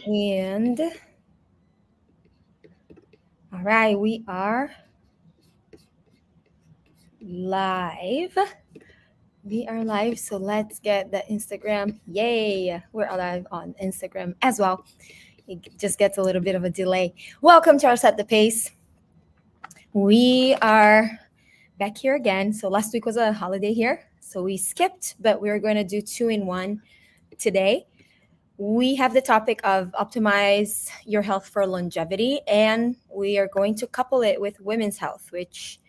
And all right, we are live. We are live, so let's get the Instagram. Yay! We're live on Instagram as well. It just gets a little bit of a delay. Welcome to our Set the Pace. We are back here again. So last week was a holiday here, so we skipped, but we're going to do two in one today. We have the topic of optimize your health for longevity, and we are going to couple it with women's health, which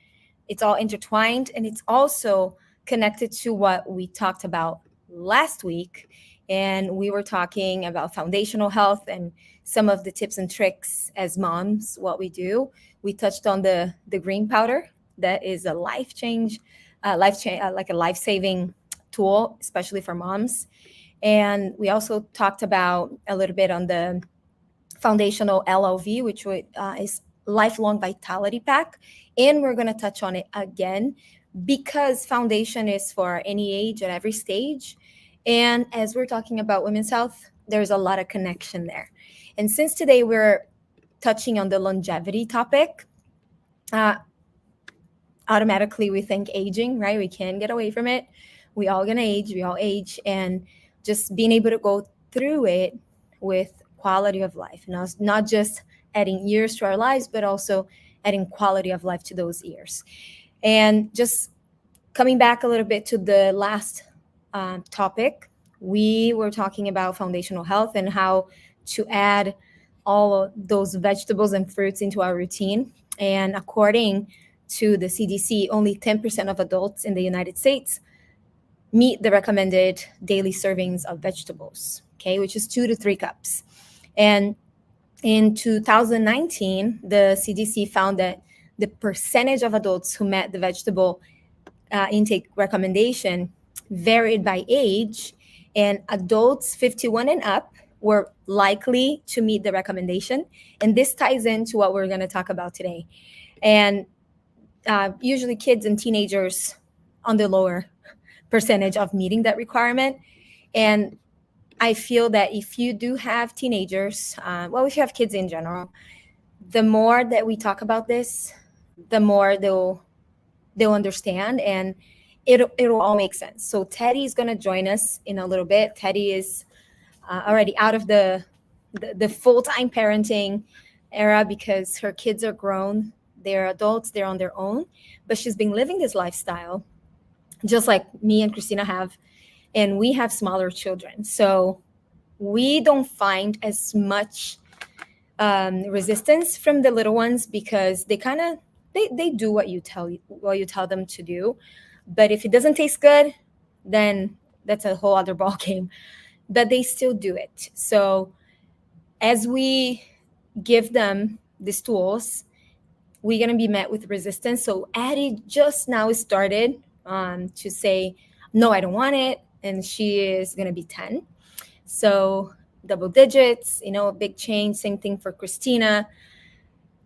it's all intertwined and it's also connected to what we talked about last week. And we were talking about foundational health and some of the tips and tricks as moms, what we do. We touched on the green powder that is a like a life saving tool, especially for moms. And we also talked about a little bit on the foundational LLV, which is lifelong vitality pack. And we're going to touch on it again because foundation is for any age at every stage. And as we're talking about women's health, there's a lot of connection there. And since today we're touching on the longevity topic, uh, automatically we think aging, right? We can't get away from it. We all gonna age, we all age, and just being able to go through it with quality of life. Not just adding years to our lives, but also adding quality of life to those years. And just coming back a little bit to the last topic, we were talking about foundational health and how to add all of those vegetables and fruits into our routine. And according to the CDC, only 10% of adults in the United States meet the recommended daily servings of vegetables, okay, which is 2 to 3 cups. And in 2019, the CDC found that the percentage of adults who met the vegetable intake recommendation varied by age, and adults 51 and up were likely to meet the recommendation. And this ties into what we're going to talk about today. And usually, kids and teenagers on the lower percentage of meeting that requirement. And I feel that if you do have teenagers, if you have kids in general, the more that we talk about this, the more they'll understand, and it'll all make sense. So Teddy is going to join us in a little bit. Teddy is already out of the full-time parenting era because her kids are grown, they're adults, they're on their own, but she's been living this lifestyle just like me and Christina have, and we have smaller children, so we don't find as much resistance from the little ones because they do what you tell them to do. But if it doesn't taste good, then that's a whole other ball game. But they still do it. So as we give them these tools, we're going to be met with resistance. So Addie just now started to say, no, I don't want it. And she is going to be 10. So double digits, a big change. Same thing for Christina.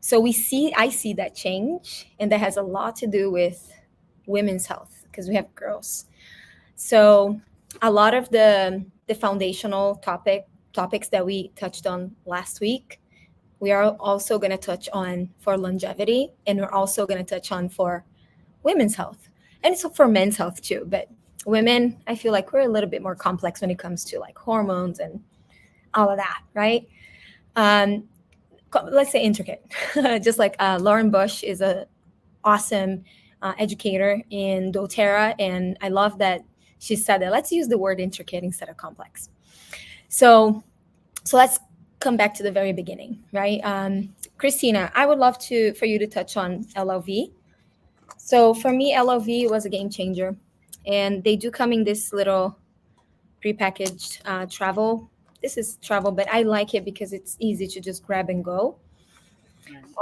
So I see that change. And that has a lot to do with women's health because we have girls. So a lot of the foundational topics that we touched on last week, we are also going to touch on for longevity, and we're also going to touch on for women's health, and so for men's health too. But women, I feel like we're a little bit more complex when it comes to like hormones and all of that, right? Um, let's say intricate. Just like Lauren Bush is a awesome educator in doTERRA, and I love that she said that let's use the word intricate instead of complex. So let's come back to the very beginning, right? Christina, I would love for you to touch on LLV. So for me, LLV was a game changer, and they do come in this little prepackaged travel. This is travel, but I like it because it's easy to just grab and go.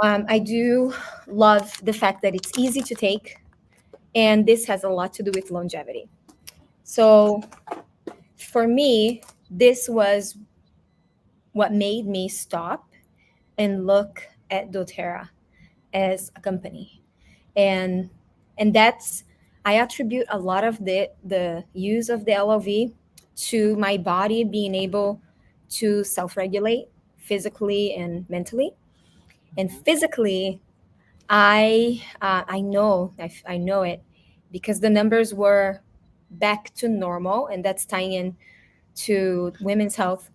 I do love the fact that it's easy to take, and this has a lot to do with longevity. So for me, this was what made me stop and look at doTERRA as a company. And that's, I attribute a lot of the use of the LLV to my body being able to self-regulate. physically and mentally. And physically, I know it because the numbers were back to normal, and that's tying in to women's health.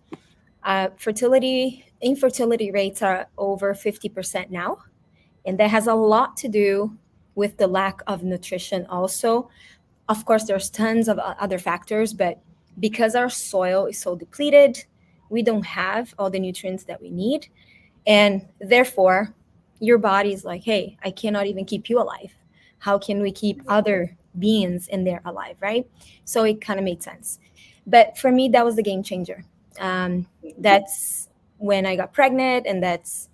Infertility rates are over 50% now, and that has a lot to do with the lack of nutrition also. Of course, there's tons of other factors, but because our soil is so depleted, we don't have all the nutrients that we need. And therefore, your body is like, hey, I cannot even keep you alive. How can we keep other beings in there alive, right? So it kind of made sense. But for me, that was the game changer. That's when I got pregnant, and that's,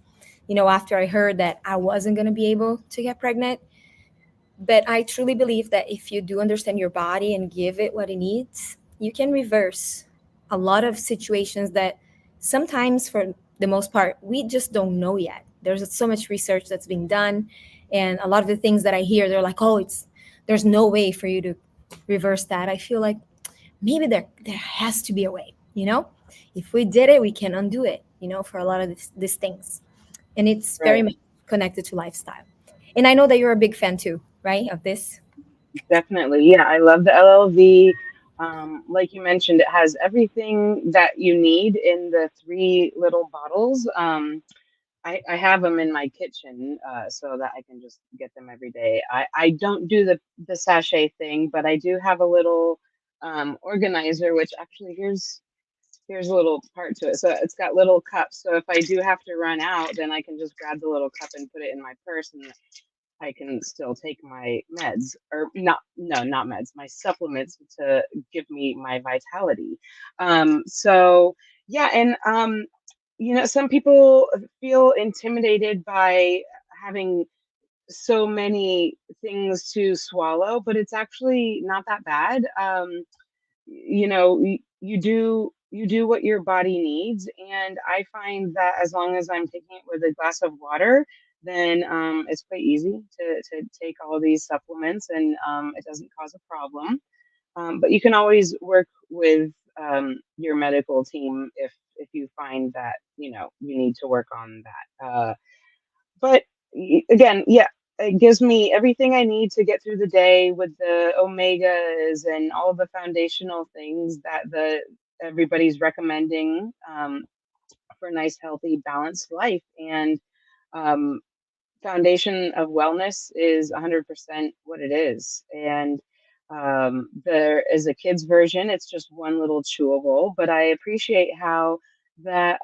after I heard that I wasn't going to be able to get pregnant. But I truly believe that if you do understand your body and give it what it needs, you can reverse a lot of situations that sometimes, for the most part, we just don't know yet. There's so much research that's being done, and a lot of the things that I hear, they're like, "Oh, there's no way for you to reverse that." I feel like maybe there has to be a way. If we did it, we can undo it. For a lot of these things, and it's very Right. much connected to lifestyle. And I know that you're a big fan too, right, of this. Definitely. Yeah, I love the LLV. Like you mentioned, it has everything that you need in the three little bottles. I have them in my kitchen so that I can just get them every day. I don't do the sachet thing, but I do have a little organizer, which actually here's a little part to it. So it's got little cups. So if I do have to run out, then I can just grab the little cup and put it in my purse, and I can still take my meds, or not, no, not meds, my supplements to give me my vitality. So yeah, and some people feel intimidated by having so many things to swallow, but it's actually not that bad. You do what your body needs, and I find that as long as I'm taking it with a glass of water, then it's quite easy to take all these supplements, and it doesn't cause a problem. But you can always work with your medical team if you find that you need to work on that. But again, yeah, it gives me everything I need to get through the day with the omegas and all the foundational things that the everybody's recommending for a nice, healthy, balanced life. And um, foundation of wellness is 100% what it is. And there is a kids version. It's just one little chewable, but I appreciate how that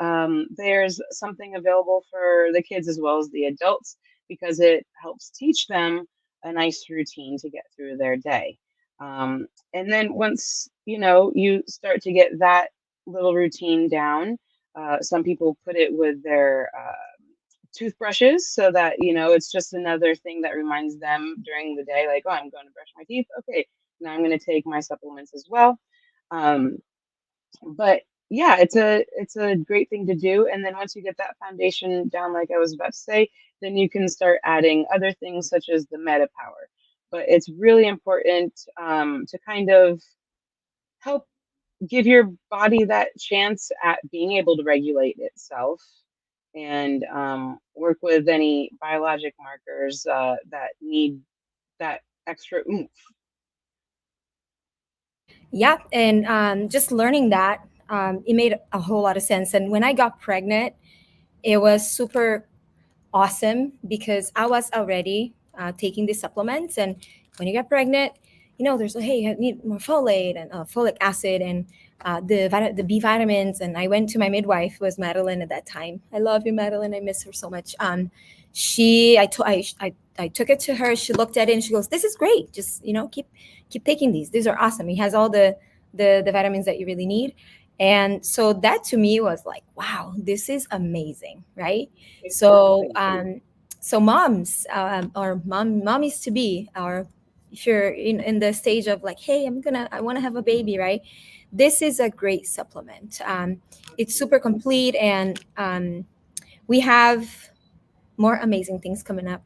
there's something available for the kids as well as the adults because it helps teach them a nice routine to get through their day. And then once you start to get that little routine down, some people put it with their toothbrushes so that it's just another thing that reminds them during the day, like, oh, I'm going to brush my teeth, okay, now I'm going to take my supplements as well. Um, but yeah, it's a great thing to do, and then once you get that foundation down, like I was about to say, then you can start adding other things such as the meta power. But it's really important to kind of help give your body that chance at being able to regulate itself and work with any biologic markers that need that extra oomph. Yeah, and just learning that, it made a whole lot of sense. And when I got pregnant, it was super awesome because I was already taking these supplements. And when you get pregnant, there's like, hey, I need more folate and folic acid and the B vitamins. And I went to my midwife, who was Madeline at that time. I love you, Madeline. I miss her so much. I took it to her. She looked at it and she goes, "This is great. Just keep taking these. These are awesome. It has all the vitamins that you really need." And so that to me was like, wow, this is amazing, right? So, Exactly. so moms, or mommies to be, or if you're in the stage of like, hey, I want to have a baby, right? This is a great supplement. It's super complete, and we have more amazing things coming up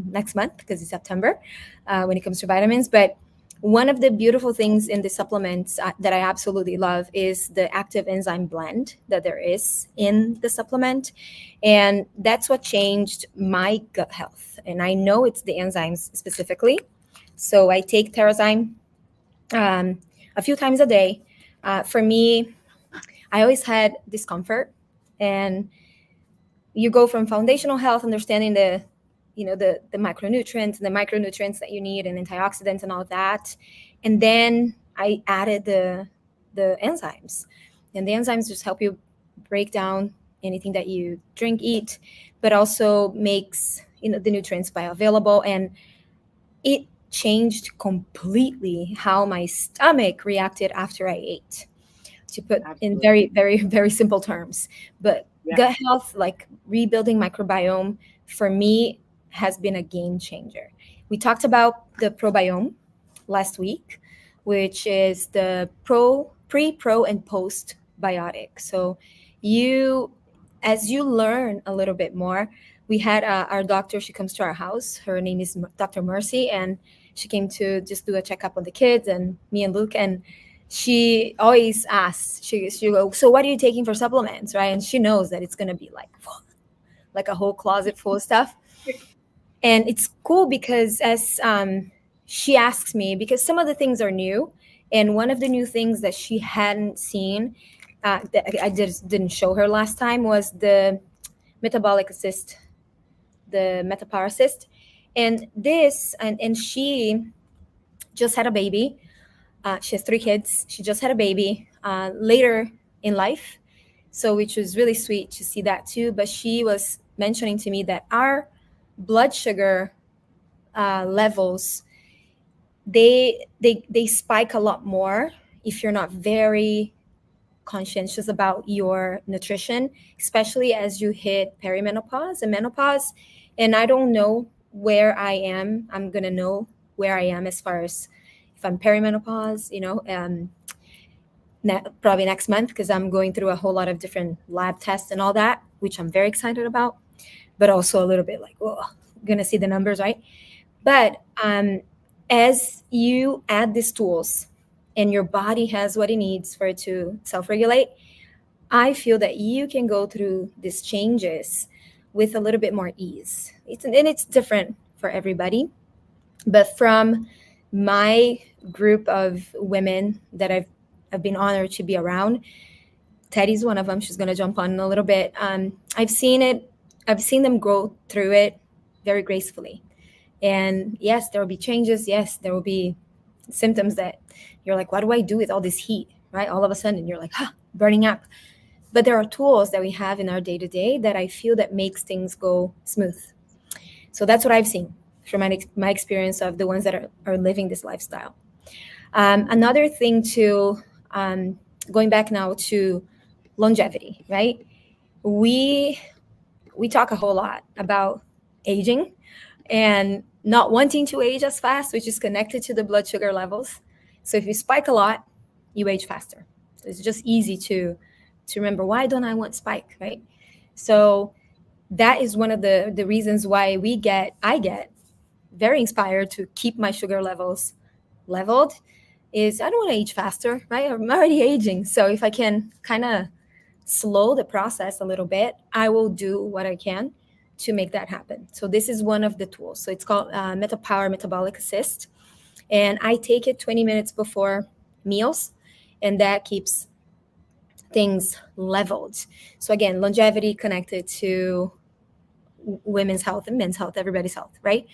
next month because it's September when it comes to vitamins. But One of the beautiful things in the supplements that I absolutely love is the active enzyme blend that there is in the supplement. And that's what changed my gut health. And I know it's the enzymes specifically. So I take Terrazyme a few times a day. For me, I always had discomfort, and you go from foundational health, understanding the macronutrients and the micronutrients that you need and antioxidants and all that, and then I added the enzymes, and the enzymes just help you break down anything that you drink, eat, but also makes the nutrients bioavailable, and it changed completely how my stomach reacted after I ate, to put in Absolutely. very, very, very simple terms. But Yeah. gut health, like rebuilding microbiome, for me has been a game changer. We talked about the probiome last week, which is the pre, pro, and post biotic. So you, as you learn a little bit more, we had our doctor. She comes to our house. Her name is Dr. Mercy, and she came to just do a checkup on the kids and me and Luke. And she always asks, she go, so what are you taking for supplements, right? And she knows that it's gonna be like a whole closet full of stuff. And it's cool because as she asks me, because some of the things are new, and one of the new things that she hadn't seen, that I just didn't show her last time, was the metabolic assist, the metapower assist. And this, and she just had a baby. She has 3 kids. She just had a baby later in life, so which was really sweet to see that too. But she was mentioning to me that our blood sugar levels, they spike a lot more if you're not very conscientious about your nutrition, especially as you hit perimenopause and menopause. And I don't know where I am. I'm gonna know where I am as far as if I'm perimenopause, probably next month, because I'm going through a whole lot of different lab tests and all that, which I'm very excited about, but also a little bit like, oh, gonna see the numbers, right? But as you add these tools and your body has what it needs for it to self-regulate, I feel that you can go through these changes with a little bit more ease. It's different for everybody, but from my group of women that I've been honored to be around, Teddy's one of them. She's going to jump on in a little bit. I've seen it. I've seen them go through it very gracefully. And yes, there will be changes. Yes, there will be symptoms that you're like, what do I do with all this heat? Right? All of a sudden, you're like, burning up. But there are tools that we have in our day to day that I feel that makes things go smooth. So that's what I've seen from my experience of the ones that are living this lifestyle. Another thing too, going back now to longevity, right? We we talk a whole lot about aging and not wanting to age as fast, which is connected to the blood sugar levels. So if you spike a lot, you age faster. So it's just easy to remember, why don't I want spike, right? So that is one of the reasons why I get very inspired to keep my sugar levels leveled, is I don't want to age faster, right? I'm already aging. So if I can kind of slow the process a little bit, I will do what I can to make that happen. So this is one of the tools. So it's called MetaPower Metabolic Assist. And I take it 20 minutes before meals, and that keeps things leveled. So again, longevity connected to women's health and men's health, everybody's health, right?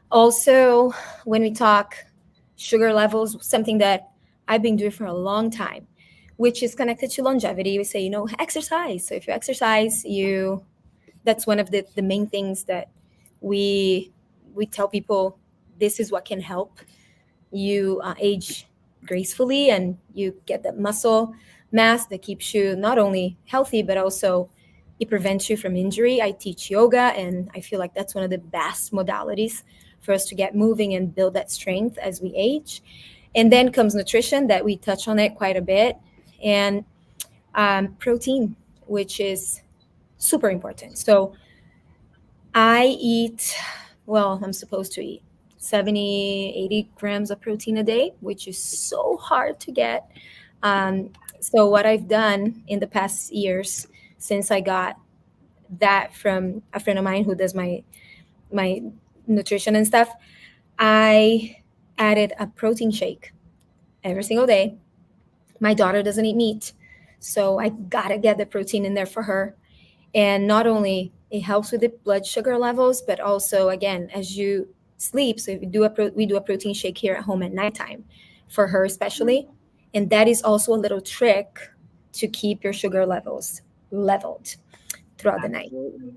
Also, when we talk sugar levels, something that I've been doing for a long time, which is connected to longevity, we say, exercise. So if you exercise, that's one of the main things that we tell people, this is what can help you age gracefully, and you get that muscle mass that keeps you not only healthy, but also it prevents you from injury. I teach yoga, and I feel like that's one of the best modalities for us to get moving and build that strength as we age. And then comes nutrition, that we touch on it quite a bit, and protein, which is super important. So I eat, well, I'm supposed to eat 70, 80 grams of protein a day, which is so hard to get. So what I've done in the past years, since I got that from a friend of mine who does my nutrition and stuff, I added a protein shake every single day. My daughter doesn't eat meat, so I gotta get the protein in there for her. And not only it helps with the blood sugar levels, but also again as you sleep. So if we do we do a protein shake here at home at nighttime for her especially, and that is also a little trick to keep your sugar levels leveled throughout the night. Absolutely.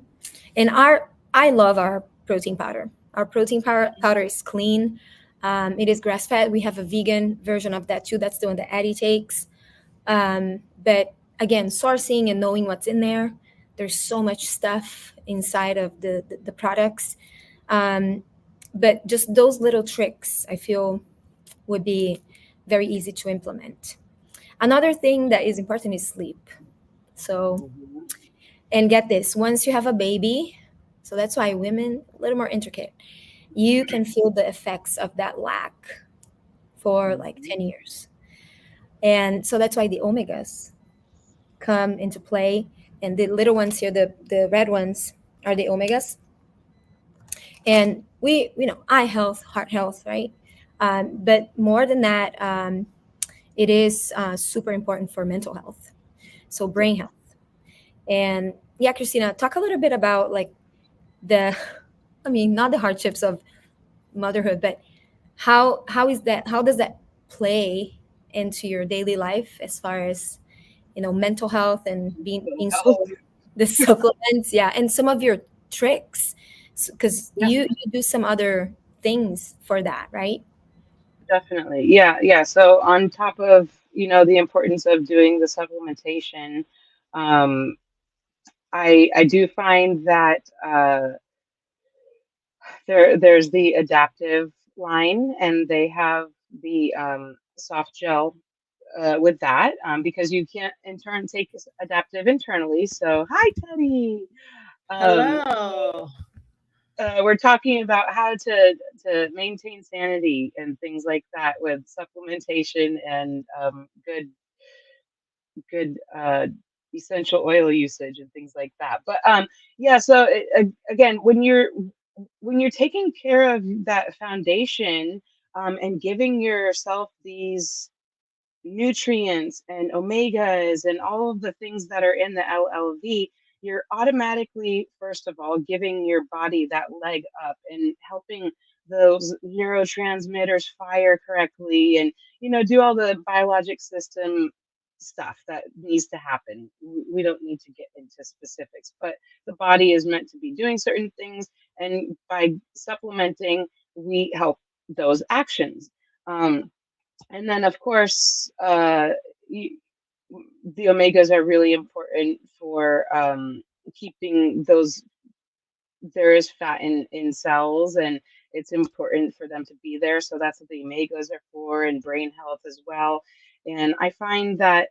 And I love our protein powder. Our protein powder is clean. It is grass fed. We have a vegan version of that too. That's the one that Addie takes. But again, sourcing and knowing what's in there, there's so much stuff inside of the products. But just those little tricks, I feel, would be very easy to implement. Another thing that is important is sleep. So, Mhm. and get this, once you have a baby, so that's why women, a little more intricate, you can feel the effects of that lack for like Mhm. 10 years. And so that's why the omegas come into play. And the little ones here, the red ones, are the omegas. And eye health, heart health, right? But more than that, it is super important for mental health, so Yeah. brain health. And yeah, Christina, talk a little bit about like the, I mean, not the hardships of motherhood, but how does that play into your daily life as far as mental health and being so Oh, the supplements, yeah, and some of your tricks, because yeah, you do some other things for that, right? definitely. Yeah, yeah. So on top of, the importance of doing the supplementation, um, I do find that there's the adaptive line, and they have the soft gel with that, because you can't in turn take adaptive internally. So hi, Teddy. Hello. We're talking about how to maintain sanity and things like that with supplementation and good essential oil usage and things like that. But yeah, so again, when you're taking care of that foundation, and giving yourself these nutrients and omegas and all of the things that are in the LLV, you're automatically, first of all, giving your body that leg up and helping those neurotransmitters fire correctly, and do all the biologic system stuff that needs to happen. We don't need to get into specifics, but the body is meant to be doing certain things, and by supplementing, we help those actions. Um, and then, of course, you, the omegas are really important for keeping those. There is fat in cells, and it's important for them to be there. So that's what the omegas are for, and brain health as well. And I find that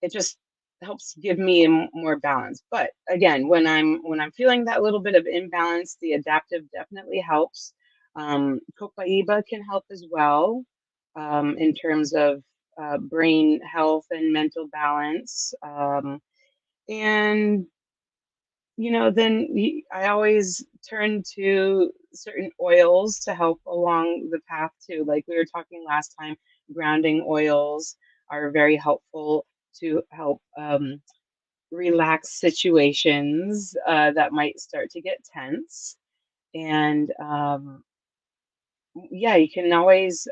it just helps give me more balance. But again, when I'm feeling that little bit of imbalance, the adaptive definitely helps. Copaiba can help as well, in terms of brain health and mental balance. And then I always turn to certain oils to help along the path too. Like we were talking last time, grounding oils are very helpful to help relax situations that might start to get tense. And yeah, you can always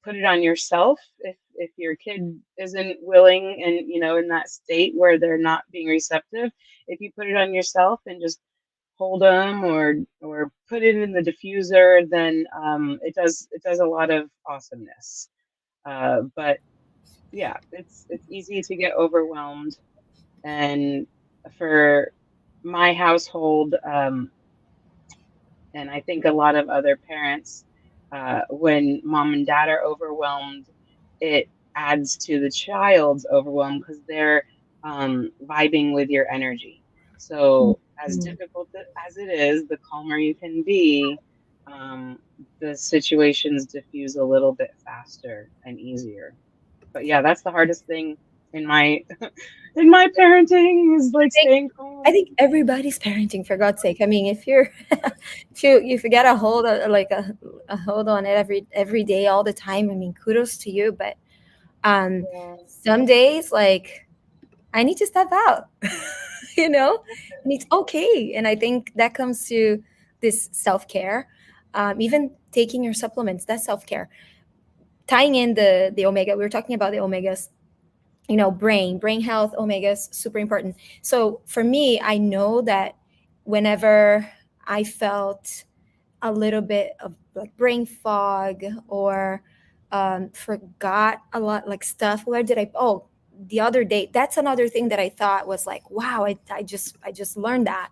put it on yourself if your kid isn't willing, and in that state where they're not being receptive. If you put it on yourself and just hold them, or put it in the diffuser, then it does a lot of awesomeness. But yeah, it's easy to get overwhelmed. And for my household, and I think a lot of other parents, when mom and dad are overwhelmed, it adds to the child's overwhelm because they're vibing with your energy. So as Mhm. difficult as it is, the calmer you can be, the situations diffuse a little bit faster and easier. But yeah, that's the hardest thing in my in my parenting is like staying I calm. think everybody's parenting, for God's sake. I mean, if you're if you get a hold of like a hold on it every day all the time, I mean, kudos to you. But um Yeah. some days like I need to step out, you know, and it's okay. And I think that comes to this self-care. Even taking your supplements, that's self-care. Tying in the omega, we were talking about the omegas, you know, brain health, omegas, super important. So for me, I know that whenever I felt a little bit of like brain fog or forgot a lot like stuff, where did I, oh, the other day, that's another thing that I thought was like, wow, I just learned that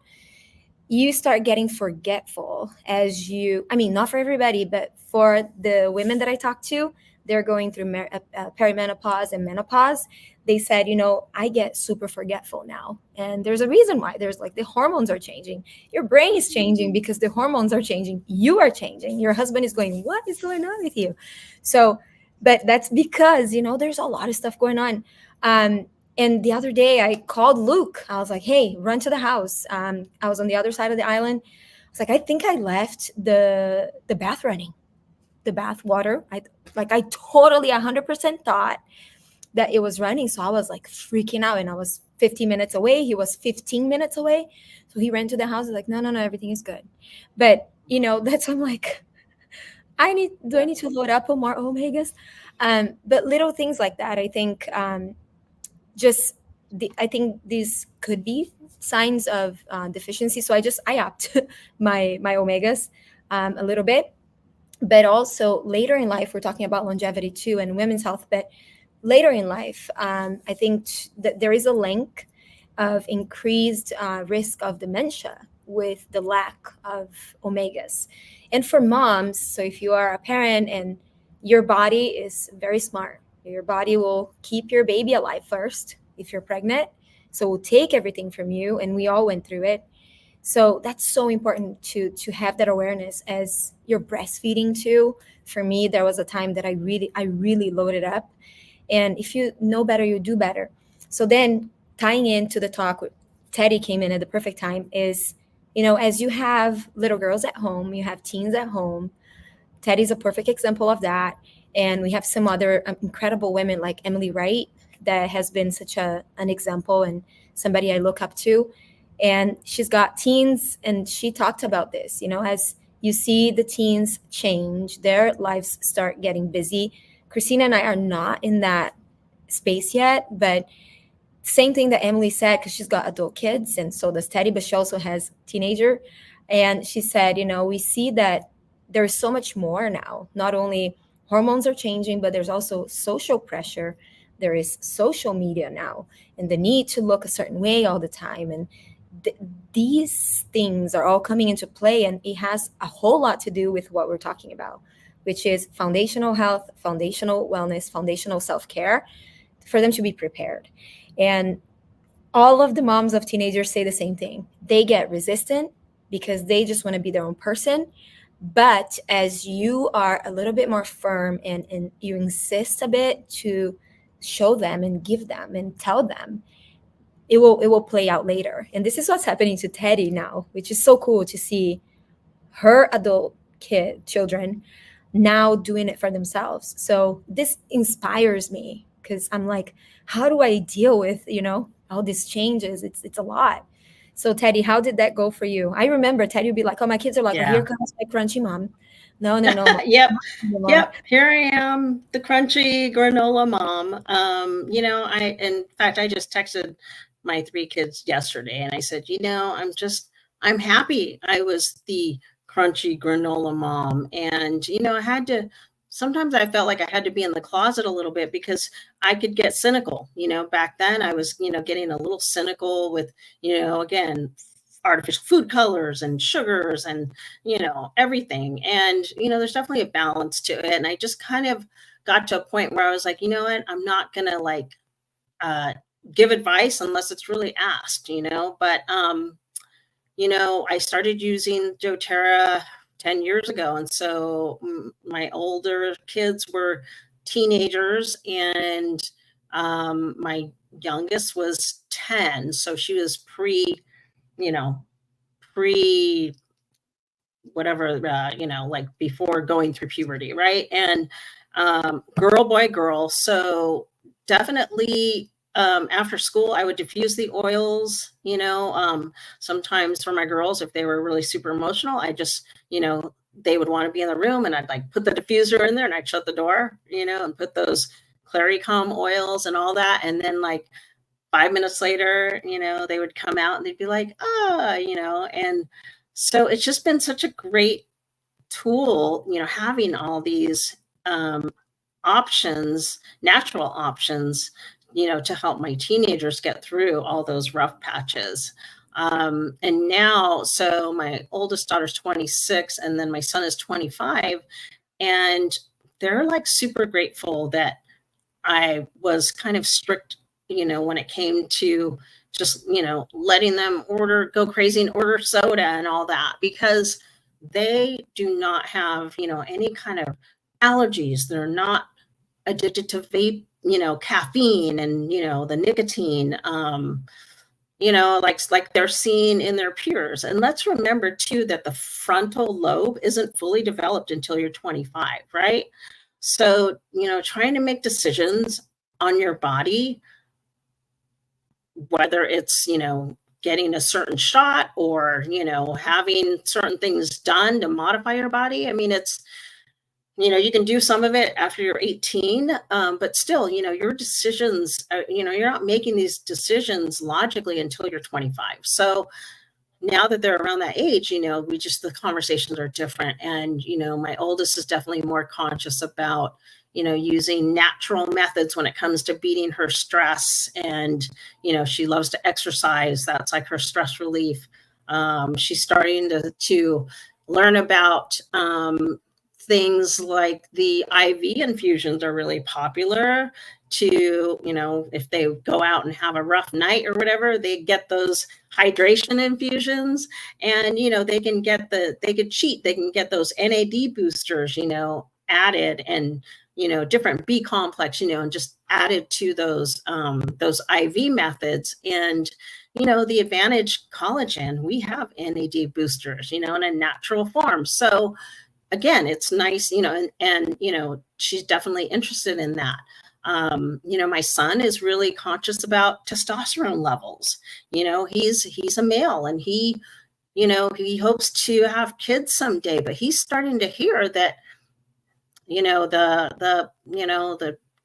you start getting forgetful as you, I mean, not for everybody, but for the women that I talk to, they're going through perimenopause and menopause. They said, you know, I get super forgetful now, and there's a reason why. There's like the hormones are changing, your brain is changing because the hormones are changing, you are changing, your husband is going, what is going on with you? So but that's because, you know, there's a lot of stuff going on. um and the other day I called Luke. I was like, hey, run to the house. I was on the other side of the island. I was like, I think I left the bath running, the bath water. I totally 100% thought that it was running. So I was like freaking out, and I was 15 minutes away. He was 15 minutes away. So he ran to the house. I was like, no, no, no, everything is good. But, you know, that's, I'm like, do I Yeah. need to load up on more omegas? But little things like that, I think, just I think these could be signs of deficiency. So I upped my omegas a little bit. But also later in life, we're talking about longevity too and women's health. But later in life, I think that there is a link of increased risk of dementia with the lack of omegas. And for moms, so if you are a parent and your body is very smart, your body will keep your baby alive first if you're pregnant. So we'll take everything from you, and we all went through it. So that's so important to have that awareness as you're breastfeeding too. For me, there was a time that I really loaded up, and if you know better, you do better. So then tying into the talk, Teddy came in at the perfect time. Is, you know, as you have little girls at home, you have teens at home. Teddy's a perfect example of that. And we have some other incredible women like Emily Wright that has been such an example and somebody I look up to. And she's got teens, and she talked about this, you know, as you see the teens change, their lives start getting busy. Christina and I are not in that space yet, but same thing that Emily said, because she's got adult kids, and so does Teddy, but she also has teenager. And she said, you know, we see that there's so much more now. Not only hormones are changing, but there's also social pressure. There is social media now, and the need to look a certain way all the time. And th- these things are all coming into play, and it has a whole lot to do with what we're talking about, which is foundational health, foundational wellness, foundational self-care, for them to be prepared. And all of the moms of teenagers say the same thing. They get resistant because they just want to be their own person. But as you are a little bit more firm and you insist a bit to show them and give them and tell them, it will play out later. And this is what's happening to Teddy now, which is so cool to see her adult children now doing it for themselves. So this inspires me because I'm like, how do I deal with, you know, all these changes? It's a lot. So Teddy, how did that go for you? I remember Teddy would be like, oh, my kids are like, oh, Yeah. here comes my crunchy mom. No, no, no, mom. Yep. Mom. Yep. Here I am, the crunchy granola mom. You know, in fact, I just texted my 3 kids yesterday and I said, you know, I'm happy I was the crunchy granola mom. And, you know, sometimes I felt like I had to be in the closet a little bit because I could get cynical. You know, back then I was, you know, getting a little cynical with, you know, again, artificial food colors and sugars and, you know, everything. And, you know, there's definitely a balance to it. And I just kind of got to a point where I was like, you know what, I'm not going to like uh, give advice unless it's really asked, you know, but, you know, I started using doTERRA 10 years ago. And so my older kids were teenagers, and my youngest was 10. So she was you know, pre whatever, like before going through puberty, right? And girl, boy, girl. So definitely after school, I would diffuse the oils, sometimes for my girls, if they were really super emotional, I just, they would want to be in the room, and I'd like put the diffuser in there, and I'd shut the door, and put those Claricom oils and all that. And then like 5 minutes later, they would come out and they'd be like, and so it's just been such a great tool, having all these options, natural options, to help my teenagers get through all those rough patches. And now, so my oldest daughter's 26, and then my son is 25, and they're like super grateful that I was kind of strict, when it came to just, letting them go crazy and order soda and all that, because they do not have, any kind of allergies. They're not addicted to vape, caffeine and, the nicotine, like they're seeing in their peers. And let's remember too, that the frontal lobe isn't fully developed until you're 25, right? So, trying to make decisions on your body, whether it's, getting a certain shot or, having certain things done to modify your body. I mean, it's, you can do some of it after you're 18, but still, your decisions, you're not making these decisions logically until you're 25. So now that they're around that age, the conversations are different. And, my oldest is definitely more conscious about, using natural methods when it comes to beating her stress. And, she loves to exercise. That's like her stress relief. She's starting to learn about things like the IV infusions are really popular to, if they go out and have a rough night or whatever, they get those hydration infusions, and, they can cheat. They can get those NAD boosters, added, and, different B complex, and just added to those IV methods. And, the Advantage collagen, we have NAD boosters, in a natural form. So again, it's nice, and she's definitely interested in that. My son is really conscious about testosterone levels. He's a male, and he hopes to have kids someday, but he's starting to hear that, the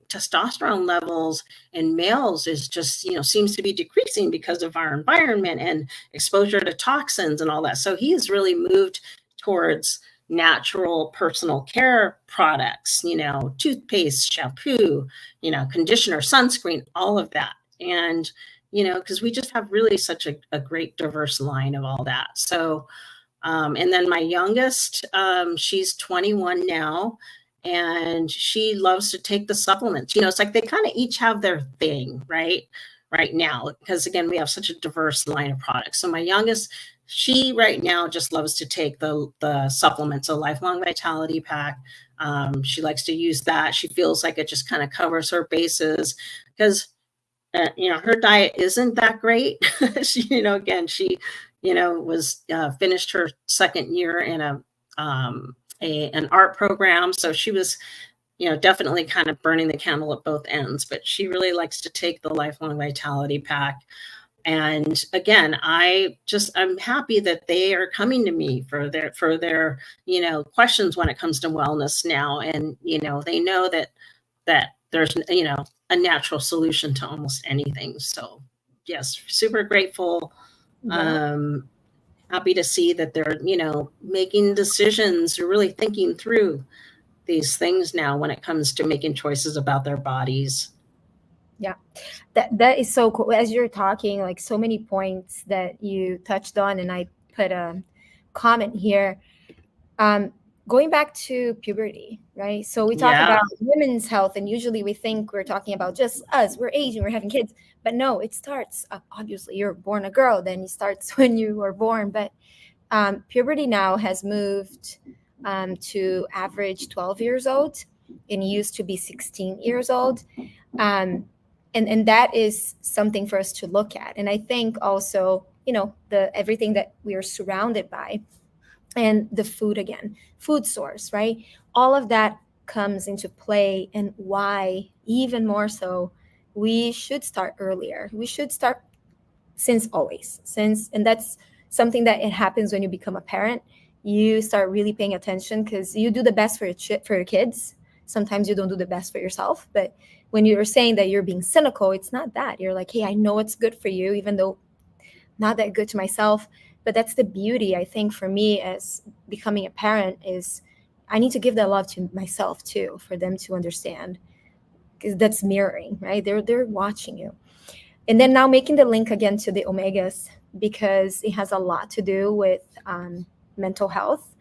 testosterone levels in males is just, seems to be decreasing because of our environment and exposure to toxins and all that. So he's really moved towards natural personal care products, toothpaste, shampoo, conditioner, sunscreen, all of that. And, because we just have really such a great diverse line of all that. So, and then my youngest, she's 21 now, and she loves to take the supplements. It's like they kind of each have their thing, right now, because again, we have such a diverse line of products. So my youngest, she right now just loves to take the supplements, a Lifelong Vitality Pack. She likes to use that. She feels like it just kind of covers her bases, because her diet isn't that great. She, again, she was finished her second year in an art program, so she was definitely kind of burning the candle at both ends. But she really likes to take the Lifelong Vitality Pack. And again, I'm happy that they are coming to me for their questions when it comes to wellness now. And, they know that there's, a natural solution to almost anything. So yes, super grateful. Yeah. Happy to see that they're, making decisions or really thinking through these things now when it comes to making choices about their bodies. Yeah, that is so cool. As you're talking, like so many points that you touched on, and I put a comment here. Going back to puberty, right? So we talk about women's health, and usually we think we're talking about just us. We're aging, we're having kids, but no, it starts. Obviously, you're born a girl, then it starts when you were born. But puberty now has moved to average 12 years old, and used to be 16 years old. And that is something for us to look at. And I think also, the everything that we are surrounded by, and the food, again, food source, right? All of that comes into play, and why even more so we should start earlier. We should start since always, and that's something that it happens when you become a parent. You start really paying attention because you do the best for your kids. Sometimes you don't do the best for yourself, but when you're saying that you're being cynical, it's not that. You're like, hey, I know it's good for you, even though not that good to myself. But that's the beauty, I think, for me as becoming a parent, is I need to give that love to myself too, for them to understand, because that's mirroring, right? They're watching you. And then now making the link again to the omegas, because it has a lot to do with mental health.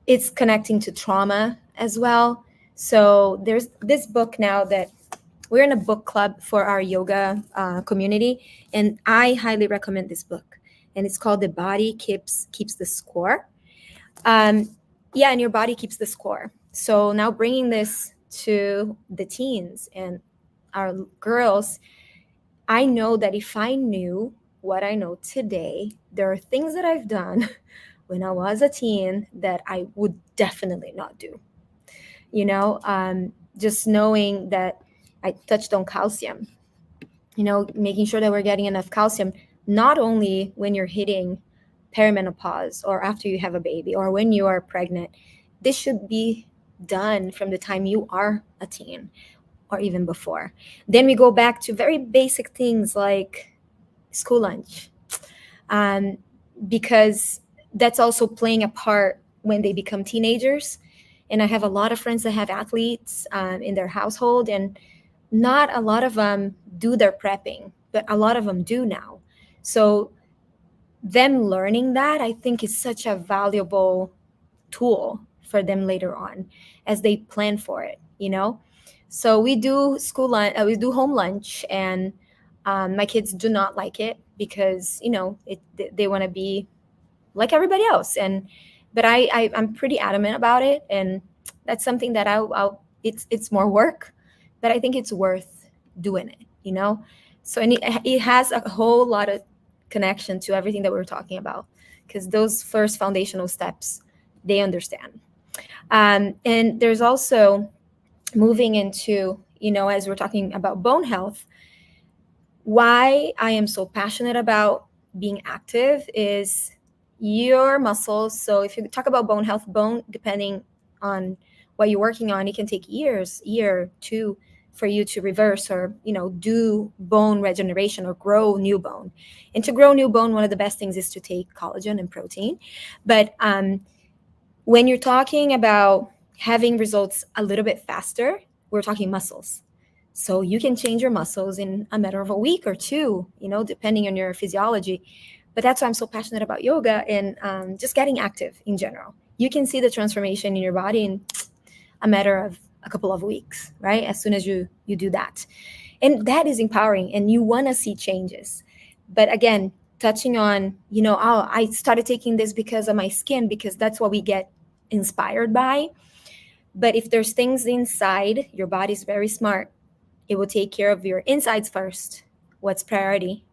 It's connecting to trauma as well. So there's this book now that we're in a book club for our yoga community, and I highly recommend this book. And it's called "The Body Keeps the Score." And your body keeps the score. So now bringing this to the teens and our girls, I know that if I knew what I know today, there are things that I've done when I was a teen that I would definitely not do. Just knowing that I touched on calcium, making sure that we're getting enough calcium, not only when you're hitting perimenopause or after you have a baby or when you are pregnant. This should be done from the time you are a teen or even before. Then we go back to very basic things like school lunch, because that's also playing a part when they become teenagers. And I have a lot of friends that have athletes in their household, and not a lot of them do their prepping, but a lot of them do now. So them learning that, I think, is such a valuable tool for them later on as they plan for it. So we do school lunch, we do home lunch, and my kids do not like it because they want to be like everybody else. But I'm pretty adamant about it, and that's something that I'll it's more work, but I think it's worth doing it. So, and it has a whole lot of connection to everything that we were talking about, because those first foundational steps, they understand. And there's also moving into, as we're talking about bone health, why I am so passionate about being active is your muscles. So if you talk about bone health, depending on what you're working on, it can take year, two, for you to reverse or, do bone regeneration or grow new bone. And to grow new bone, one of the best things is to take collagen and protein. But when you're talking about having results a little bit faster, we're talking muscles. So you can change your muscles in a matter of a week or two, depending on your physiology. But that's why I'm so passionate about yoga and just getting active in general. You can see the transformation in your body in a matter of a couple of weeks, right? As soon as you do that. And that is empowering, and you want to see changes. But again, touching on, I started taking this because of my skin, because that's what we get inspired by. But if there's things inside, your body's very smart. It will take care of your insides first, what's priority,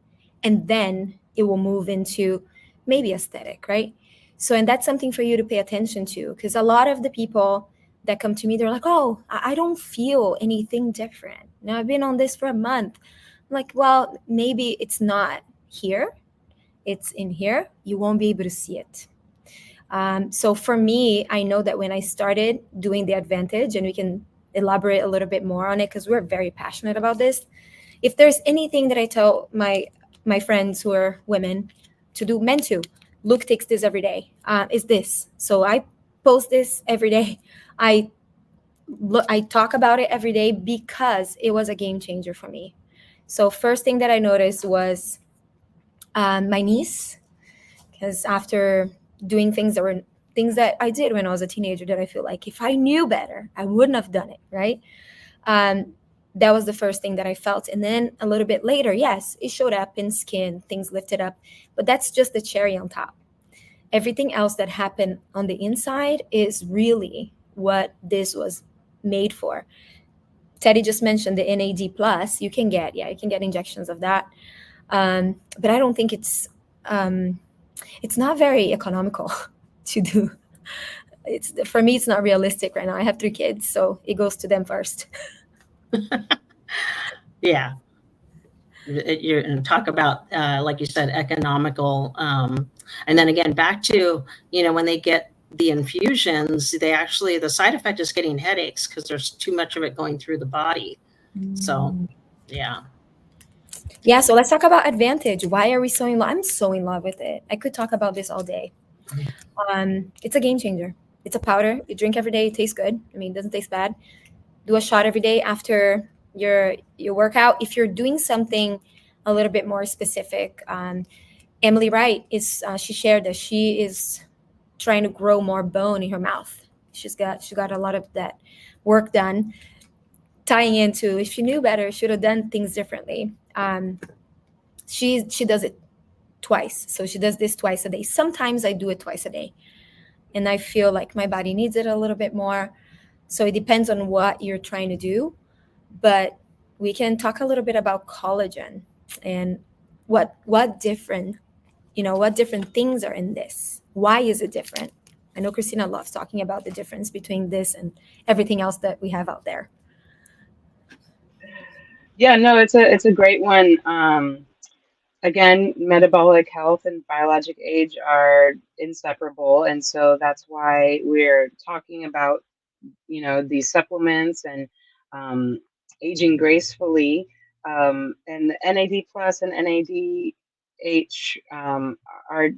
and then it will move into maybe aesthetic, right? So, and that's something for you to pay attention to, because a lot of the people that come to me, they're like, oh, I don't feel anything different. Now I've been on this for a month. I'm like, well, maybe it's not here. It's in here. You won't be able to see it. So for me, I know that when I started doing the Advantage, and we can elaborate a little bit more on it because we're very passionate about this. If there's anything that I tell my friends who are women to do, men too, Luke takes this every day, is this. So I post this every day. I talk about it every day because it was a game changer for me. So first thing that I noticed was my knees, because after doing things that I did when I was a teenager that I feel like if I knew better, I wouldn't have done it, right? that was the first thing that I felt. And then a little bit later, yes, it showed up in skin, things lifted up, but that's just the cherry on top. Everything else that happened on the inside is really what this was made for. Teddy just mentioned the NAD plus. You can get injections of that, but I don't think it's not very economical to do. It's, for me, it's not realistic right now. I have 3 kids, so it goes to them first. Yeah. You're and talk about, like you said, economical. And then again, back to, when they get the infusions, the side effect is getting headaches because there's too much of it going through the body. So, yeah. Yeah, so let's talk about Advantage. Why are we so in love? I'm so in love with it. I could talk about this all day. It's a game changer. It's a powder. You drink every day. It tastes good. I mean, it doesn't taste bad. Do a shot every day after your workout. If you're doing something a little bit more specific, Emily Wright is she shared that she is trying to grow more bone in her mouth. She got a lot of that work done, tying into if she knew better, should have done things differently. She does it twice, so she does this twice a day. Sometimes I do it twice a day, and I feel like my body needs it a little bit more. So it depends on what you're trying to do, but we can talk a little bit about collagen and what different things are in this. Why is it different? I know Christina loves talking about the difference between this and everything else that we have out there. Yeah, no, it's a great one. Again, metabolic health and biologic age are inseparable, and so that's why we're talking about these supplements and aging gracefully. And the NAD plus and NADH are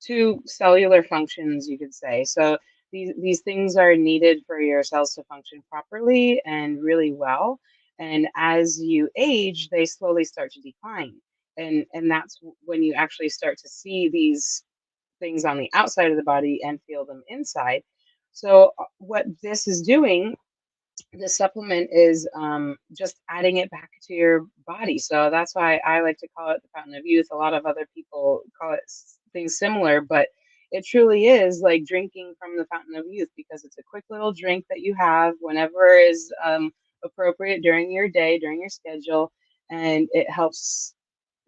2 cellular functions, you could say. So these things are needed for your cells to function properly and really well. And as you age, they slowly start to decline. And that's when you actually start to see these things on the outside of the body and feel them inside. So what this is doing, the supplement is just adding it back to your body. So that's why I like to call it the fountain of youth. A lot of other people call it things similar, but it truly is like drinking from the fountain of youth, because it's a quick little drink that you have whenever is appropriate during your day, during your schedule, and it helps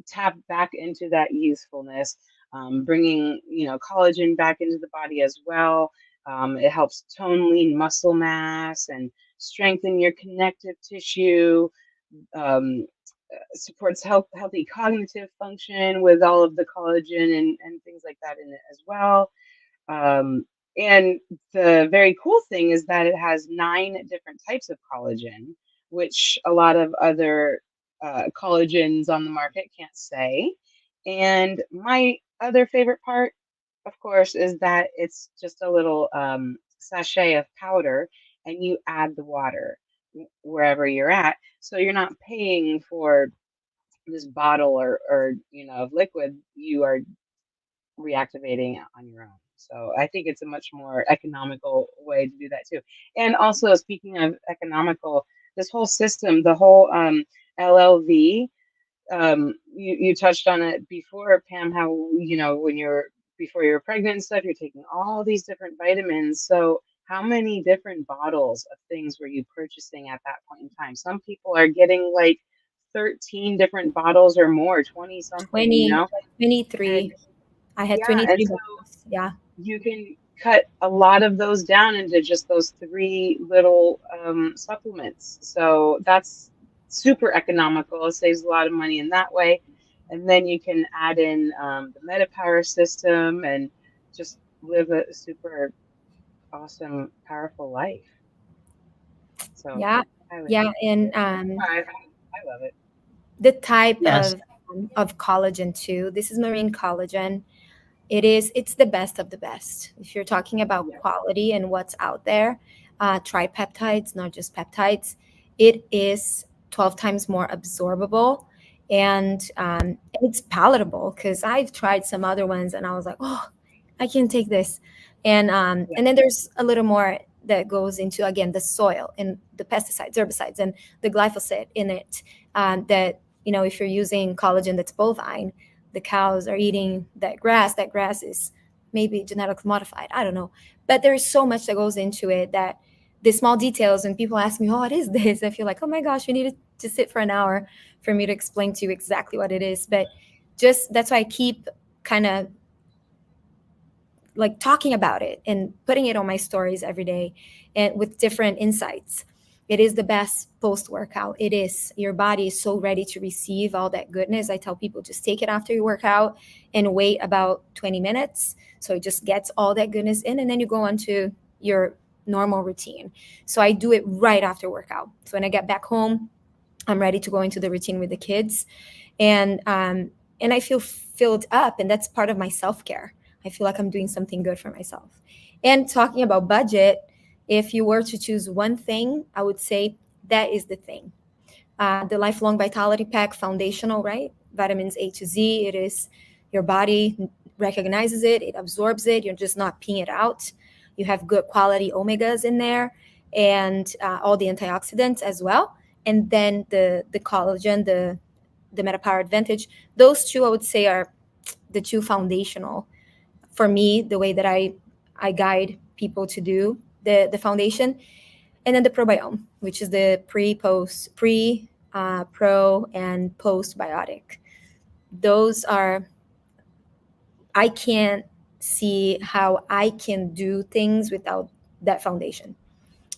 tap back into that youthfulness, bringing collagen back into the body as well. It helps tone lean muscle mass and strengthen your connective tissue. Um, Supports healthy cognitive function with all of the collagen and things like that in it as well. And the very cool thing is that it has 9 different types of collagen, which a lot of other collagens on the market can't say. And my other favorite part, of course, is that it's just a little sachet of powder, and you add the water wherever you're at. So you're not paying for this bottle or of liquid. You are reactivating it on your own. So I think it's a much more economical way to do that too. And also, speaking of economical, this whole system, the whole LLV, you touched on it before, Pam, how when you're before you're pregnant and stuff, you're taking all these different vitamins. So how many different bottles of things were you purchasing at that point in time? Some people are getting like 13 different bottles or more, 20 something, 23. And, I had yeah, 23 and so bottles. Yeah. you can cut a lot of those down into just those 3 little supplements. So that's super economical. It saves a lot of money in that way. And then you can add in the MetaPower system and just live a super awesome, powerful life. So Yeah. And I love it. the type Yes. of collagen too. This is marine collagen. It's the best of the best. If you're talking about quality and what's out there, tripeptides, not just peptides, it is 12 times more absorbable, and it's palatable, because I've tried some other ones and I was like, oh, I can't take this. And then there's a little more that goes into, again, the soil and the pesticides, herbicides, and the glyphosate in it. That, if you're using collagen that's bovine, the cows are eating that grass. That grass is maybe genetically modified. I don't know. But there's so much that goes into it, that the small details, and people ask me, oh, what is this? I feel like, oh my gosh, we need to sit for an hour for me to explain to you exactly what it is. But just that's why I keep kind of like talking about it and putting it on my stories every day, and with different insights. It is the best post-workout. It is. Your body is so ready to receive all that goodness. I tell people, just take it after you work out and wait about 20 minutes. So it just gets all that goodness in, and then you go on to your normal routine. So I do it right after workout. So when I get back home, I'm ready to go into the routine with the kids. And I feel filled up, and that's part of my self-care. I feel like I'm doing something good for myself. And talking about budget, if you were to choose one thing, I would say that is the thing. The Lifelong Vitality Pack, foundational, right? Vitamins A to Z. It is, your body recognizes it, it absorbs it. You're just not peeing it out. You have good quality omegas in there, and all the antioxidants as well. And then the collagen, the MetaPower Advantage. Those two, I would say, are the two foundational for me, the way that I guide people to do the foundation. And then the probiome, which is the pro, and postbiotic. Those are, I can't see how I can do things without that foundation,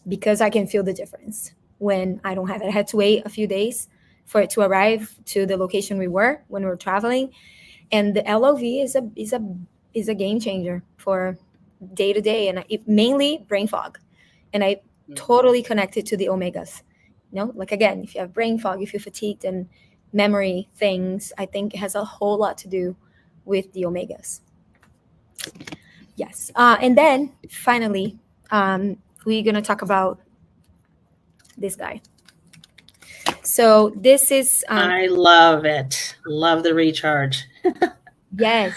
because I can feel the difference when I don't have it. I had to wait a few days for it to arrive to the location we were when we were traveling. And the LOV is a game changer for day to day, and mainly brain fog. And I totally connected to the omegas. Like, again, if you have brain fog, if you're fatigued and memory things, I think it has a whole lot to do with the omegas. Yes. And then finally, we're going to talk about this guy. So this is... I love it. Love the recharge. Yes.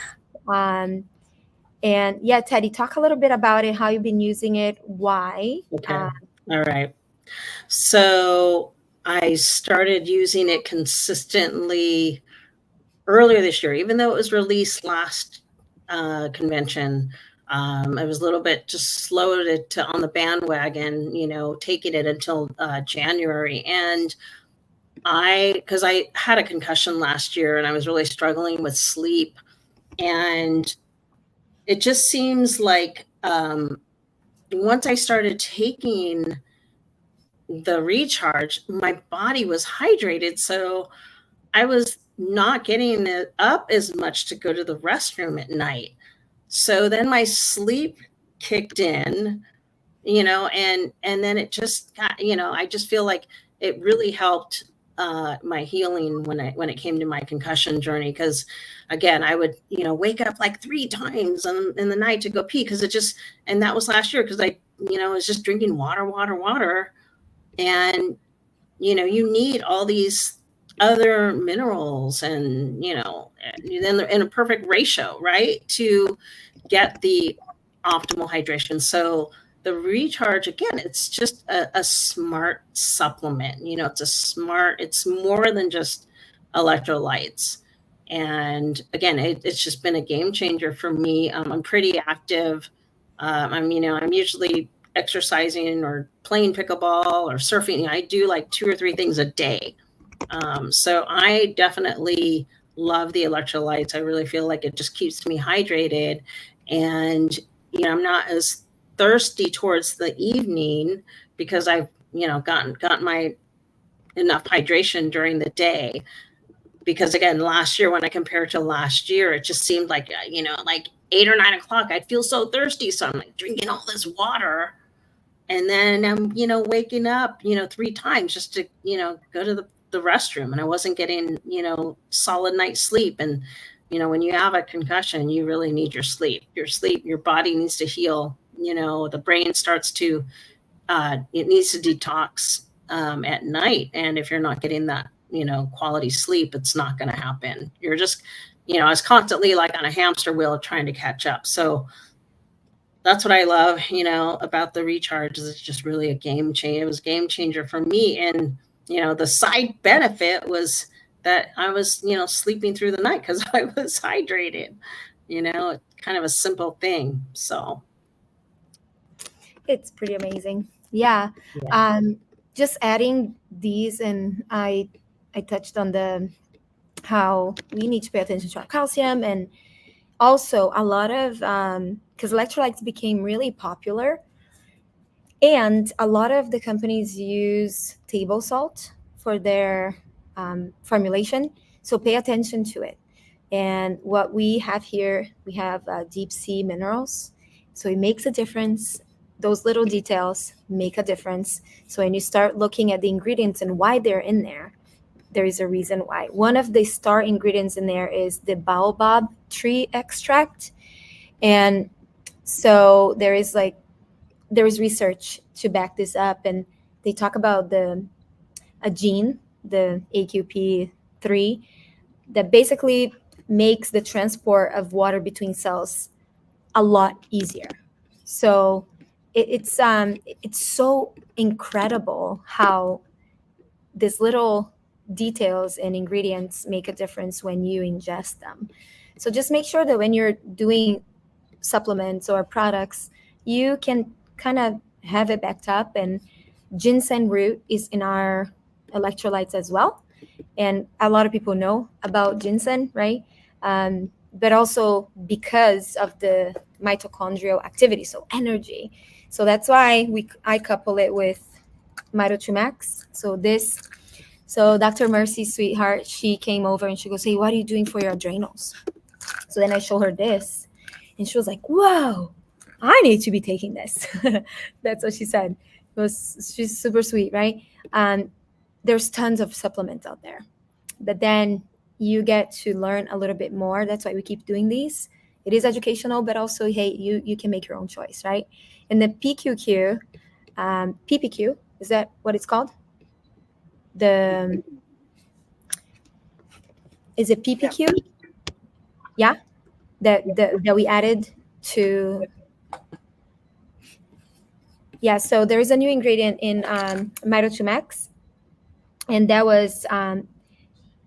And yeah, Teddy, talk a little bit about it, how you've been using it, why. Okay. All right. So I started using it consistently earlier this year, even though it was released last convention. I was a little bit just slow to on the bandwagon, taking it until January. And because I had a concussion last year and I was really struggling with sleep, and it just seems like once I started taking the recharge, my body was hydrated. So I was not getting it up as much to go to the restroom at night. So then my sleep kicked in, and then it just got, I just feel like it really helped my healing when it came to my concussion journey. Because again, I would, wake up like 3 times in the night to go pee, because and that was last year, because I, was just drinking water. And, you need all these other minerals and, then they're in a perfect ratio, right, to get the optimal hydration. So the recharge, again, it's just a smart supplement. It's more than just electrolytes. And again, it's just been a game changer for me. I'm pretty active. I'm usually exercising or playing pickleball or surfing. I do like 2 or 3 things a day. So I definitely love the electrolytes. I really feel like it just keeps me hydrated, and I'm not as thirsty towards the evening, because I've gotten my enough hydration during the day. Because again, last year, when I compared to last year, it just seemed like like 8 or 9 o'clock, I'd feel so thirsty, so I'm like drinking all this water, and then I'm waking up 3 times just to go to the restroom, and I wasn't getting solid night's sleep. And when you have a concussion, you really need your sleep. Your body needs to heal. The brain starts to it needs to detox at night, and if you're not getting that quality sleep, it's not going to happen. You're just I was constantly like on a hamster wheel trying to catch up. So that's what I love, about the recharge is it's just really a game changer. It was a game changer for me. And, the side benefit was that I was, sleeping through the night because I was hydrated, kind of a simple thing. So, It's pretty amazing. Yeah. yeah. Just adding these, and I touched on the how we need to pay attention to our calcium, and also a lot of because electrolytes became really popular, and a lot of the companies use table salt for their formulation. So pay attention to it. And what we have here, we have deep sea minerals. So it makes a difference. Those little details make a difference. So when you start looking at the ingredients and why they're in there, there is a reason why. One of the star ingredients in there is the baobab tree extract. And so there is research to back this up, and they talk about a gene, the AQP3, that basically makes the transport of water between cells a lot easier. So it's so incredible how these little details and ingredients make a difference when you ingest them. So just make sure that when you're doing supplements or products, you can kind of have it backed up. And ginseng root is in our electrolytes as well. And a lot of people know about ginseng, right? But also because of the mitochondrial activity, so energy. So that's why I couple it with Mito2 Max. So Dr. Mercy, sweetheart, she came over and she goes, "Hey, what are you doing for your adrenals?" So then I show her this, and she was like, "Whoa, I need to be taking this." That's what she said. She's super sweet, right? There's tons of supplements out there, but then you get to learn a little bit more. That's why we keep doing these. It is educational, but also, hey, you can make your own choice, right? And the PQQ, PPQ, is that what it's called? Is it PPQ? Yeah, that we added to. Yeah, so there is a new ingredient in Mito2 Max, and that was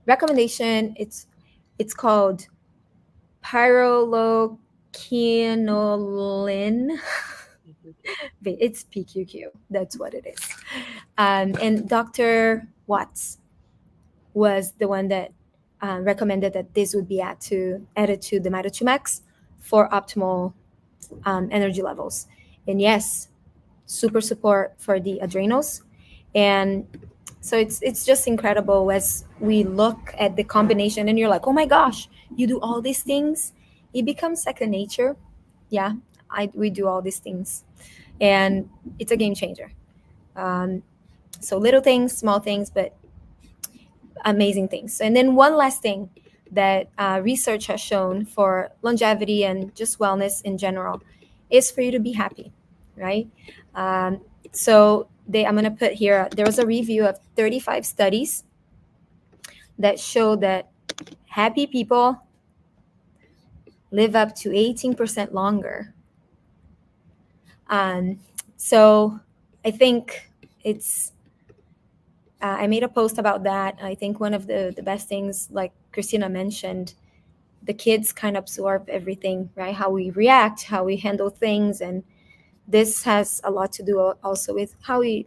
recommendation. It's called pyrroloquinolin. It's PQQ. That's what it is. And Dr. Watts was the one that recommended that this would be added to the Mito2 Max for optimal energy levels. And yes, super support for the adrenals. And so it's just incredible as we look at the combination and you're like, oh my gosh, you do all these things. It becomes second nature. Yeah, we do all these things. And it's a game changer. So little things, small things, but amazing things. And then one last thing that research has shown for longevity and just wellness in general is for you to be happy, right? So I'm going to put here, there was a review of 35 studies that show that happy people live up to 18% longer. So I think I made a post about that. I think one of the best things, like Christina mentioned, the kids kind of absorb everything, right? How we react, how we handle things. And this has a lot to do also with how we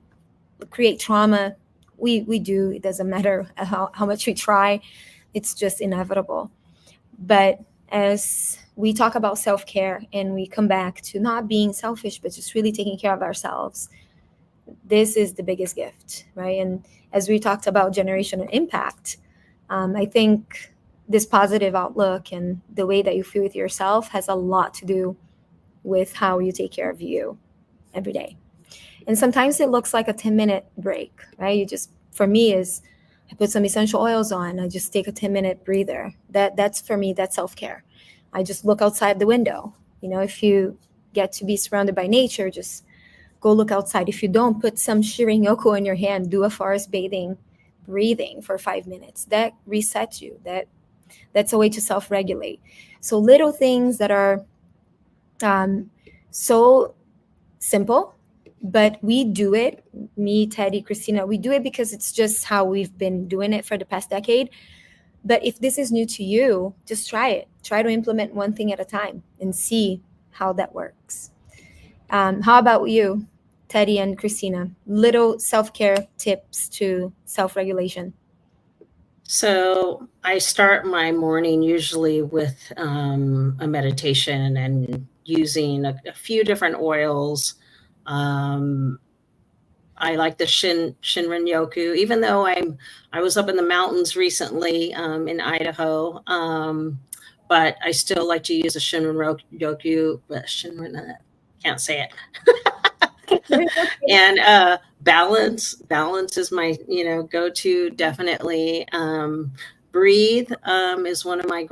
create trauma. We do. It doesn't matter how much we try. It's just inevitable. But as we talk about self-care and we come back to not being selfish, but just really taking care of ourselves, this is the biggest gift, right? And as we talked about generational impact, I think this positive outlook and the way that you feel with yourself has a lot to do with how you take care of you every day. And sometimes it looks like a 10-minute break, right? For me, is I put some essential oils on. I just take a 10-minute breather. That's for me, that's self-care. I just look outside the window. If you get to be surrounded by nature, just go look outside. If you don't, put some Shirin-yoku in your hand, do a forest bathing, breathing for 5 minutes. That resets you. That's a way to self-regulate. So little things that are so simple, but we do it, me, Teddy, Christina, we do it because it's just how we've been doing it for the past decade. But if this is new to you, just try it. Try to implement one thing at a time and see how that works. How about you, Teddy and Christina? Little self-care tips to self-regulation. So I start my morning usually with a meditation and using a few different oils. I like the Shinrin Yoku, even though I was up in the mountains recently in Idaho, but I still like to use a Shinrin Yoku. But Shinrin, can't say it. And balance is my go-to, definitely. Breathe is one of my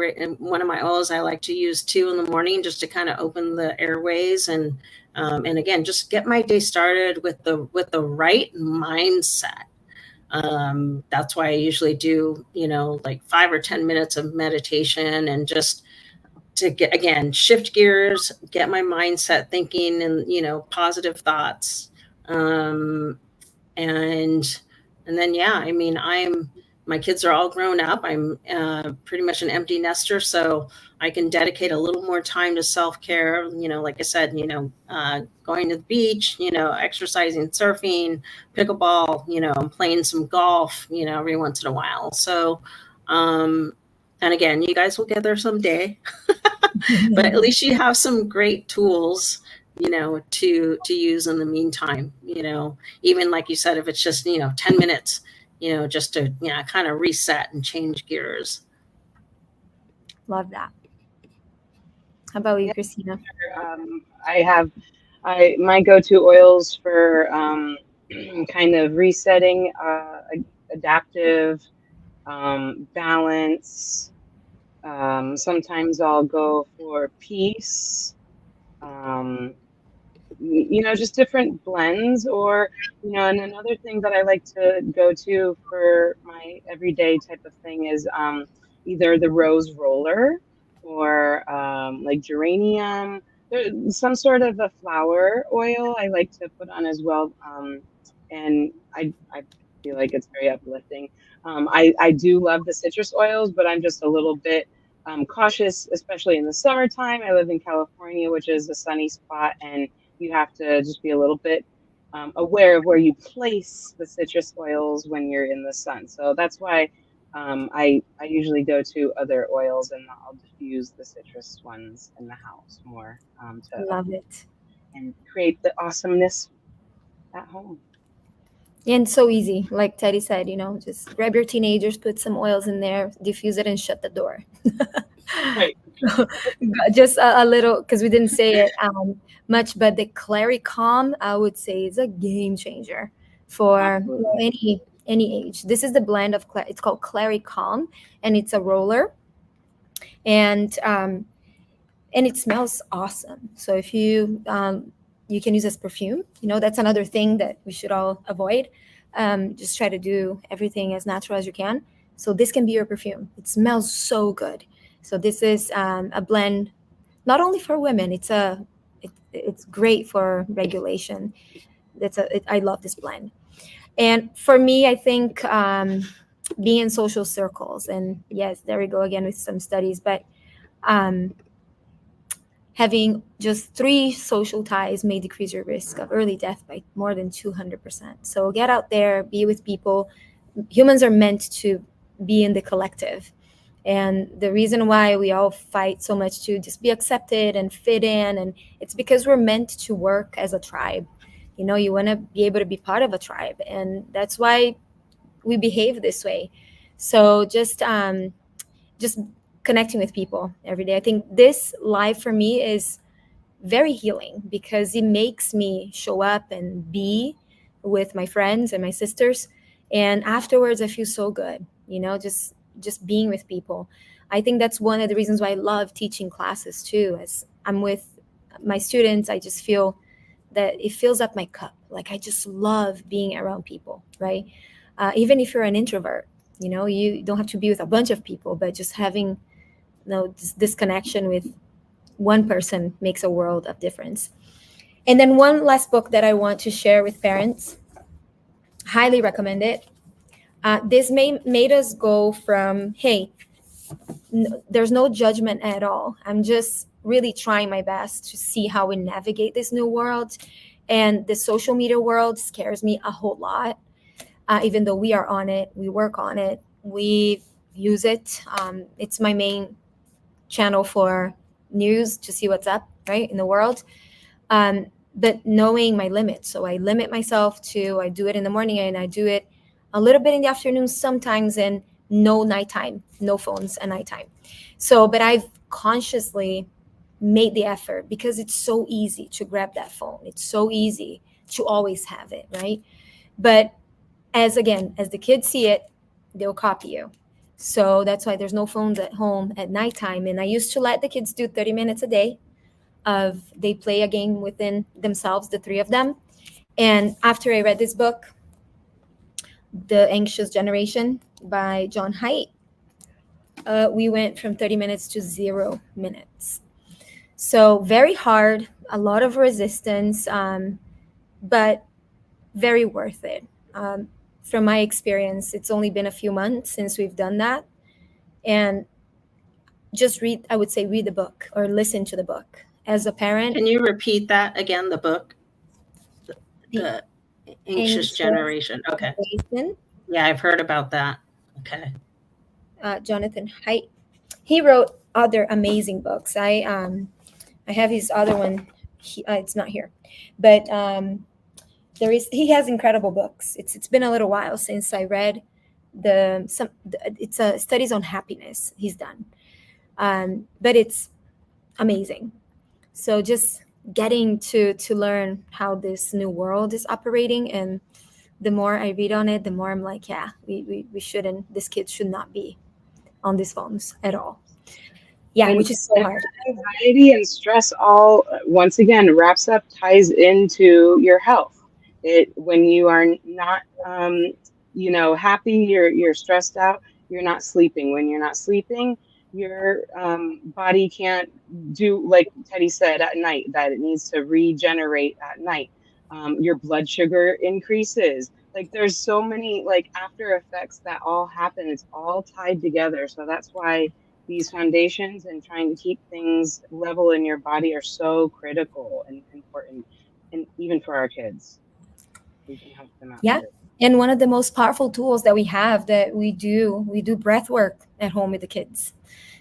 oils I like to use too in the morning, just to kind of open the airways and again, just get my day started with the right mindset. That's why I usually do like 5 or 10 minutes of meditation, and just to get, again, shift gears, get my mindset thinking and positive thoughts. And then I mean, my kids are all grown up. I'm pretty much an empty nester, so I can dedicate a little more time to self-care. Like I said, going to the beach, exercising, surfing, pickleball, I'm playing some golf, every once in a while. So, and again, you guys will get there someday, but at least you have some great tools, to use in the meantime. Even like you said, if it's just 10 minutes, just to kind of reset and change gears. Love that. How about you, Yeah. Christina? My go-to oils for kind of resetting, adaptive, balance. Sometimes I'll go for peace. Just different blends, or and another thing that I like to go to for my everyday type of thing is either the rose roller, or like geranium. Some sort of a flower oil I like to put on as well, and I feel like it's very uplifting. I do love the citrus oils, but I'm just a little bit cautious, especially in the summertime. I live in California, which is a sunny spot, and you have to just be a little bit aware of where you place the citrus oils when you're in the sun. So that's why I usually go to other oils, and I'll diffuse the citrus ones in the house more to Love it. and create the awesomeness at home. And so easy, like Teddy said, just grab your teenagers, put some oils in there, diffuse it, and shut the door. Right. Just a little, because we didn't say it much, but the Clary Calm, I would say, is a game changer for Absolutely. any age. This is the blend of it's called Clary Calm, and it's a roller, and it smells awesome. So if you can use as perfume. That's another thing that we should all avoid. Just try to do everything as natural as you can. So this can be your perfume. It smells so good. So this is a blend, not only for women. It's great for regulation. I love this blend. And for me, I think being in social circles, and yes, there we go again with some studies, but having just 3 social ties may decrease your risk of early death by more than 200%. So get out there, be with people. Humans are meant to be in the collective. And the reason why we all fight so much to just be accepted and fit in, and it's because we're meant to work as a tribe. You want to be able to be part of a tribe, and that's why we behave this way. So just connecting with people every day. I think this live for me is very healing because it makes me show up and be with my friends and my sisters. And afterwards, I feel so good, just being with people. I think that's one of the reasons why I love teaching classes too. As I'm with my students, I just feel that it fills up my cup. Like I just love being around people, right? Even if you're an introvert, you don't have to be with a bunch of people, but just having this connection with one person makes a world of difference. And then one last book that I want to share with parents, highly recommend it. This made us go from, hey, there's no judgment at all. I'm just really trying my best to see how we navigate this new world. And the social media world scares me a whole lot. Even though we are on it, we work on it, we use it. It's my main channel for news to see what's up, right, in the world. But knowing my limits. So I limit myself to, I do it in the morning and I do it a little bit in the afternoon sometimes, and no nighttime, no phones at nighttime. So, but I've consciously made the effort because it's so easy to grab that phone. It's so easy to always have it, right? But as the kids see it, they'll copy you. So that's why there's no phones at home at nighttime. And I used to let the kids do 30 minutes a day of, they play a game within themselves, the three of them. And after I read this book, The Anxious Generation by John Haidt, we went from 30 minutes to 0 minutes. So very hard, a lot of resistance, but very worth it. From my experience, it's only been a few months since we've done that. And just read the book or listen to the book. As a parent, Can you repeat that again, the book? The Anxious Anxious Generation. Okay. Generation, Yeah, I've heard about that. Okay. Jonathan Haidt. He wrote other amazing books. I have his other one. It's not here, but he has incredible books. It's been a little while since I read it's studies on happiness he's done, but it's amazing. So just getting to learn how this new world is operating, and the more I read on it, the more I'm like, yeah, we shouldn't. This kid should not be on these phones at all. Yeah, And which is so hard. anxiety and stress all once again ties into your health. When you are not happy, you're stressed out, you're not sleeping. When you're not sleeping, your body can't do, like Teddy said, at night, that it needs to regenerate at night. Your blood sugar increases. Like there's so many like after effects that all happen. It's all tied together. So that's why these foundations and trying to keep things level in your body are so critical and important, and even for our kids, we can help them out. Yeah. Too. And one of the most powerful tools that we have that we do breath work at home with the kids.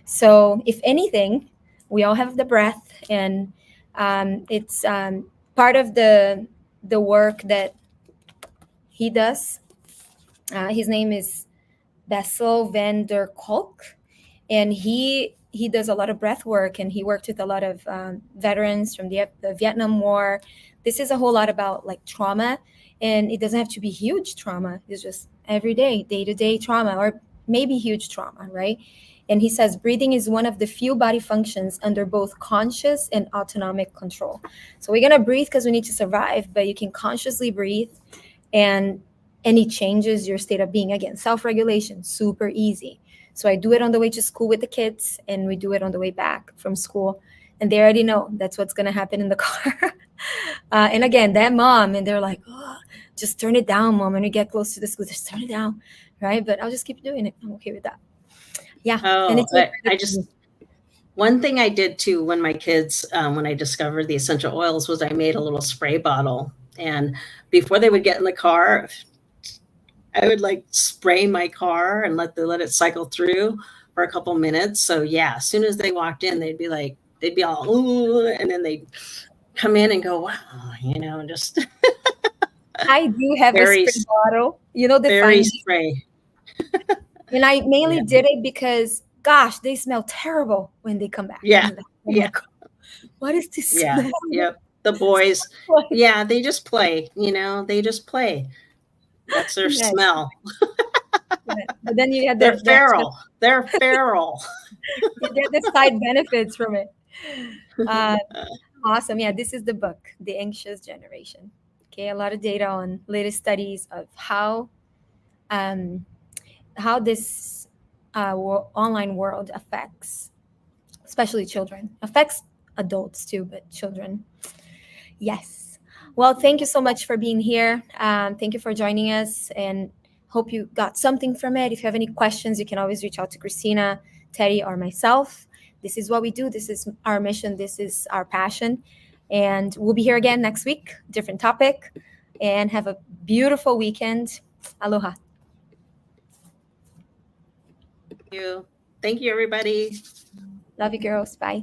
So if anything, we all have the breath, and it's part of the work that he does. His name is Bessel van der Kolk, and he does a lot of breath work, and he worked with a lot of veterans from the Vietnam War. This is a whole lot about like trauma, and it doesn't have to be huge trauma. It's just everyday, day-to-day trauma, or maybe huge trauma, right? And he says breathing is one of the few body functions under both conscious and autonomic control. So we're gonna breathe because we need to survive, but you can consciously breathe, and it changes your state of being. Again, self-regulation, super easy. So I do it on the way to school with the kids, and we do it on the way back from school. And they already know that's what's going to happen in the car. And again, that mom, and they're like, oh, just turn it down, mom. When you get close to the school, just turn it down, right? But I'll just keep doing it. I'm okay with that. Yeah. Oh, and it's one thing I did too when my kids, when I discovered the essential oils, was I made a little spray bottle. And before they would get in the car, I would like spray my car and let it cycle through for a couple minutes. So yeah, as soon as they walked in, they'd be all, ooh, and then they'd come in and go, wow, just. I do have a spray bottle, the very spray. And I mainly did it because, gosh, they smell terrible when they come back. Yeah. Like, oh my God, what is this smell? Yep. The boys, they just play, they just play. That's their smell. But then you had they're feral. They're feral. You get the side benefits from it. Awesome. Yeah, this is the book, The Anxious Generation. Okay, a lot of data on latest studies of how this online world affects, especially children, affects adults too, but children. Yes. Well, thank you so much for being here. Thank you for joining us, and hope you got something from it. If you have any questions, you can always reach out to Christina, Teddy, or myself. This is what we do. This is our mission. This is our passion. And we'll be here again next week, different topic. And have a beautiful weekend. Aloha. Thank you, everybody. Love you, girls. Bye.